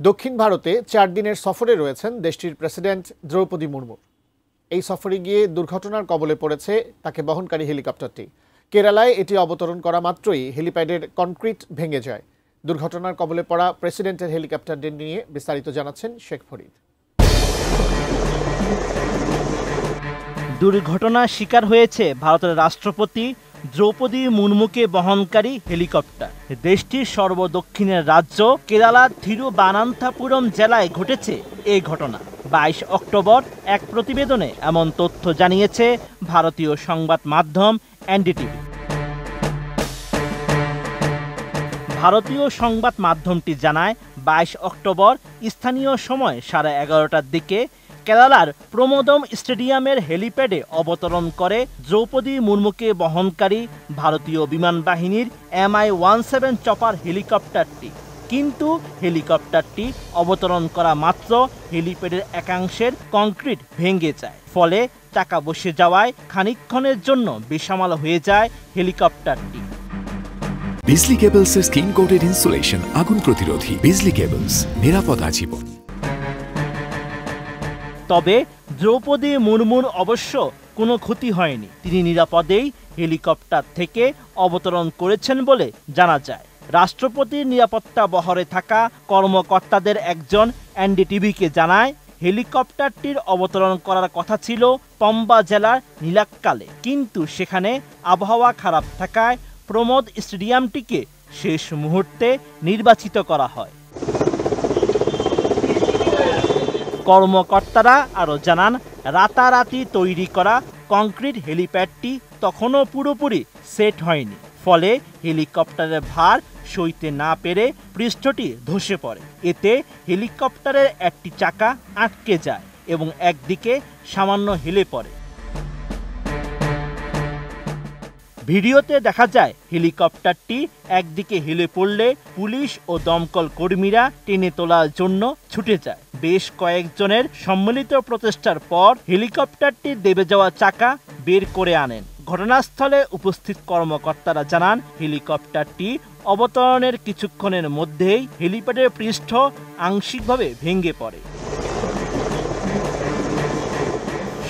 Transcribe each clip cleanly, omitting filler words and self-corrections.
দক্ষিণ ভারতে ৪ দিনের সফরে রয়েছেন দেশটির প্রেসিডেন্ট দ্রৌপদী মুর্মু। এই সফরে গিয়ে দুর্ঘটনার কবলে পড়েছে তাকে বহনকারী হেলিকপ্টারটি। কেরালায় এটি অবতরণ করা মাত্রই হেলিপ্যাডের কনক্রিট ভেঙে যায়। দুর্ঘটনার কবলে পড়া প্রেসিডেন্টের হেলিকপ্টারটি নিয়ে বিস্তারিত জানাচ্ছেন শেখ ফরিদ। দুর্ঘটনার শিকার হয়েছে ভারতের রাষ্ট্রপতি দ্রৌপদী মুর্মুকে বহনকারী হেলিকপ্টার। দেশটির সর্বদক্ষিণের রাজ্য কেরালার থিরুবানান্থপুরম জেলায় ঘটেছে এই ঘটনা। ২২ অক্টোবর এক প্রতিবেদনে এমন তথ্য জানিয়েছে ভারতীয় সংবাদ মাধ্যম এনডিটিভি। ভারতীয় সংবাদ মাধ্যমটি জানায়, ২২ অক্টোবর স্থানীয় সময় 11:30টার দিকে কেরালার প্রমোদম স্টেডিয়ামের হেলিপ্যাডে অবতরণ করে দ্রৌপদী মুর্মুকে বহনকারী ভারতীয় বিমান বাহিনীর MI-17 চপার হেলিকপ্টারটি। কিন্তু হেলিকপ্টারটি অবতরণ করা মাত্র হেলিপ্যাডের একাংশের কংক্রিট ভেঙে যায়। ফলে চাকা বসে যাওয়ায় খানিকক্ষণের জন্য বেসামাল হয়ে যায় হেলিকপ্টারটি। বিজলি কেবলসের স্কিন কোটেড ইনসুলেশন আগুন প্রতিরোধী। বিজলি কেবলস, নিরাপদ আজীবন। তবে দ্রৌপদী মুর্মুর অবশ্য কোনো ক্ষতি হয়নি। তিনি নিরাপদেই হেলিকপ্টার থেকে অবতরণ করেছেন বলে জানা যায়। রাষ্ট্রপতির নিরাপত্তা বহরে থাকা কর্মকর্তাদের একজন এনডিটিভিকে জানায়, হেলিকপ্টারটির অবতরণ করার কথা ছিল পম্বা জেলার নীলাক্কালে, কিন্তু সেখানে আবহাওয়া খারাপ থাকায় প্রমোদ স্টেডিয়ামটিকে শেষ মুহূর্তে নির্বাচিত করা হয়। কর্মকর্তারা আরও জানান, রাতারাতি তৈরি করা কংক্রিট হেলিপ্যাডটি তখনও পুরোপুরি সেট হয়নি। ফলে হেলিকপ্টারের ভার সইতে না পেরে পৃষ্ঠটি ধসে পড়ে। এতে হেলিকপ্টারের একটি চাকা আটকে যায় এবং একদিকে সামান্য হেলে পড়ে। ভিডিওতে দেখা যায় হেলিকপ্টারটি একদিকে হেলে পড়লে পুলিশ ও দমকল কর্মীরা টেনে তোলার জন্য ছুটে যায়। বেশ কয়েকজনের সম্মিলিত প্রচেষ্টার পর হেলিকপ্টারটি দেবে যাওয়া চাকা বের করে আনেন। ঘটনাস্থলে উপস্থিত কর্মকর্তারা জানান, হেলিকপ্টারটি অবতরণের কিছুক্ষণের মধ্যেই হেলিপ্যাডের পৃষ্ঠ আংশিকভাবে ভেঙে পড়ে।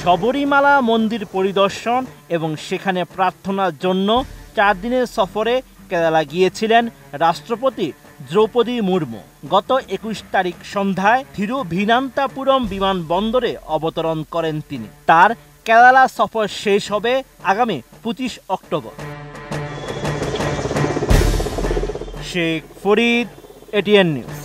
শবরীমালা মন্দির পরিদর্শন এবং সেখানে প্রার্থনার জন্য ৪ দিনের সফরে কেরালা গিয়েছিলেন রাষ্ট্রপতি দ্রৌপদী মুর্মু। গত ২১ তারিখ সন্ধ্যায় থিরুভিনান্তাপুরম বিমানবন্দরে অবতরণ করেন তিনি। তার কেরালা সফর শেষ হবে আগামী ২৫ October. Sheikh Farid, ATN news.